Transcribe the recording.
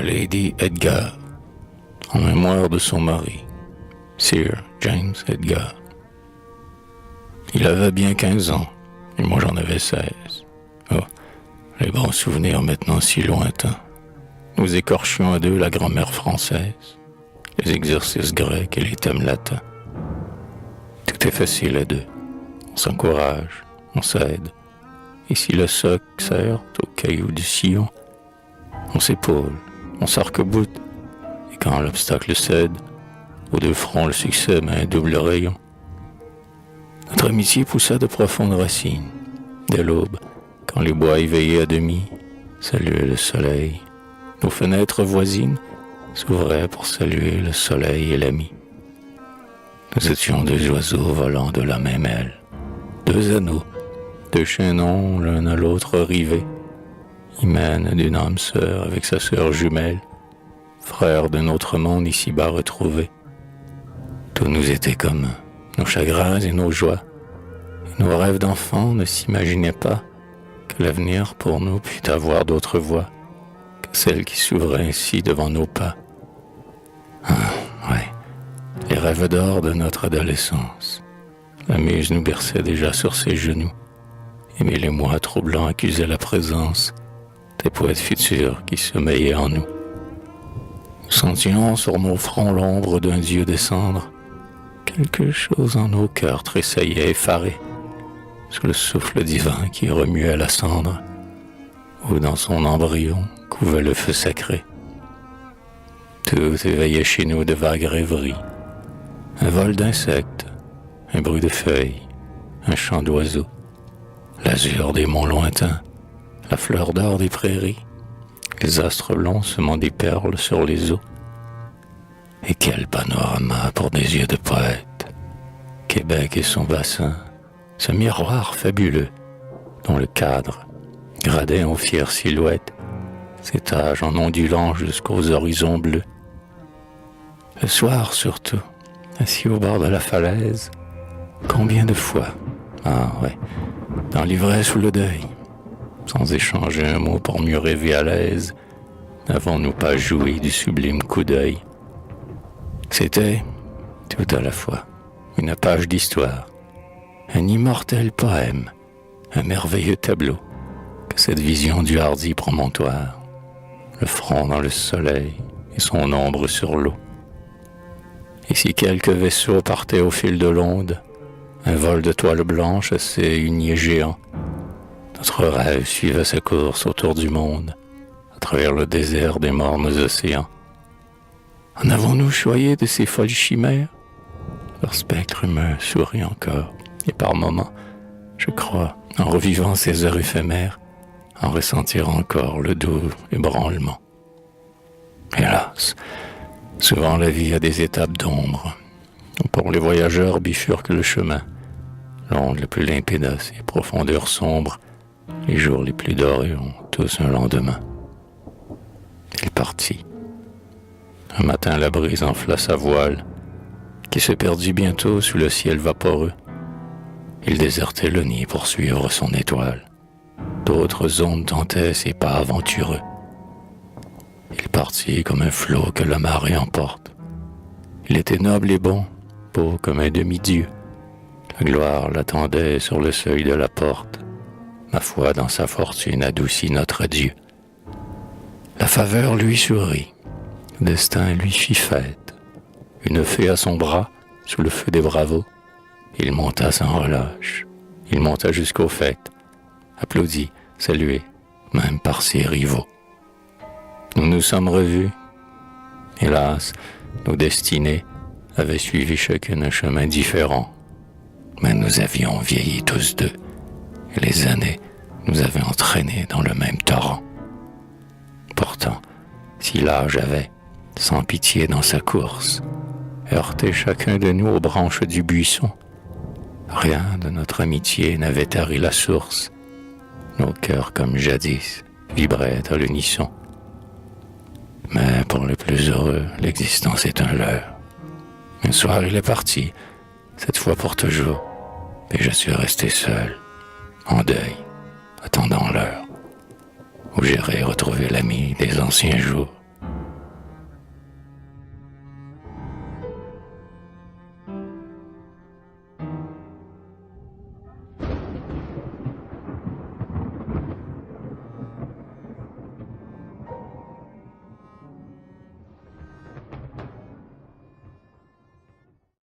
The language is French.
à Lady Edgar, en mémoire de son mari, Sir James Edgar. Il avait bien 15 ans, et moi j'en avais 16. Oh, les bons souvenirs maintenant si lointains. Nous écorchions à deux la grammaire française, les exercices grecs et les thèmes latins. Tout est facile à deux. On s'encourage, on s'aide. Et si le soc sert au caillou du sillon, on s'épaule, on s'arc-boute. Et quand l'obstacle cède, aux deux fronts le succès met un double rayon. Notre amitié poussa de profondes racines. Dès l'aube, quand les bois éveillés à demi saluaient le soleil, nos fenêtres voisines s'ouvraient pour saluer le soleil et l'ami. Nous étions deux oiseaux volant de la même aile, deux anneaux, deux chaînons l'un à l'autre rivés, hymen d'une âme sœur avec sa sœur jumelle, frères d'un autre monde ici-bas retrouvés. Tout nous était commun, nos chagrins et nos joies, et nos rêves d'enfants ne s'imaginaient pas que l'avenir pour nous pût avoir d'autres voies que celles qui s'ouvraient ainsi devant nos pas. Ouais, les rêves d'or de notre adolescence. La muse nous berçait déjà sur ses genoux, et mille émois troublants accusaient la présence des poètes futurs qui sommeilleient en nous. Nous sentions sur nos fronts l'ombre d'un dieu descendre. Quelque chose en nos cœurs tressaillait effaré sous le souffle divin qui remuait la cendre, ou dans son embryon couvait le feu sacré. Tout éveillait chez nous de vagues rêveries, un vol d'insectes, un bruit de feuilles, un chant d'oiseaux, l'azur des monts lointains, la fleur d'or des prairies, les astres longs semant des perles sur les eaux. Et quel panorama pour des yeux de poète! Québec et son bassin, ce miroir fabuleux, dont le cadre, gradé en fière silhouette, s'étage en ondulant jusqu'aux horizons bleus. Le soir surtout, assis au bord de la falaise, combien de fois, dans l'ivresse ou le deuil, sans échanger un mot pour mieux rêver à l'aise, n'avons-nous pas joué du sublime coup d'œil? C'était, tout à la fois, une page d'histoire, un immortel poème, un merveilleux tableau, que cette vision du hardi promontoire, le front dans le soleil et son ombre sur l'eau. Et si quelques vaisseaux partaient au fil de l'onde, un vol de toile blanche à ses huniers géants, notre rêve suivait sa course autour du monde, à travers le désert des mornes océans. En avons-nous choyé de ces folles chimères? Leur spectre me sourit encore, et par moments, je crois, en revivant ces heures éphémères, en ressentir encore le doux ébranlement. Hélas, souvent la vie a des étapes d'ombre. Pour les voyageurs bifurque le chemin, l'onde le plus limpide à ses profondeurs sombres, les jours les plus dorés ont tous un lendemain. Il partit. Un matin, la brise enfla sa voile, qui se perdit bientôt sous le ciel vaporeux. Il désertait le nid pour suivre son étoile. D'autres ondes tentaient ses pas aventureux. Il partit comme un flot que la marée emporte. Il était noble et bon, beau comme un demi-dieu. La gloire l'attendait sur le seuil de la porte. Ma foi dans sa fortune adoucit notre adieu. La faveur lui sourit. Le destin lui fit fête. Une fée à son bras, sous le feu des bravos. Il monta sans relâche. Il monta jusqu'aux fêtes, applaudi, salué, même par ses rivaux. Nous nous sommes revus. Hélas, nos destinées avaient suivi chacune un chemin différent. Mais nous avions vieilli tous deux, et les années nous avaient entraînés dans le même torrent. Pourtant, si l'âge avait, sans pitié dans sa course, heurté chacun de nous aux branches du buisson, rien de notre amitié n'avait tari la source. Nos cœurs, comme jadis, vibraient à l'unisson. Mais pour les plus heureux, l'existence est un leurre. Un soir, il est parti, cette fois pour toujours, et je suis resté seul, en deuil, attendant l'heure où j'irai retrouver l'ami des anciens jours.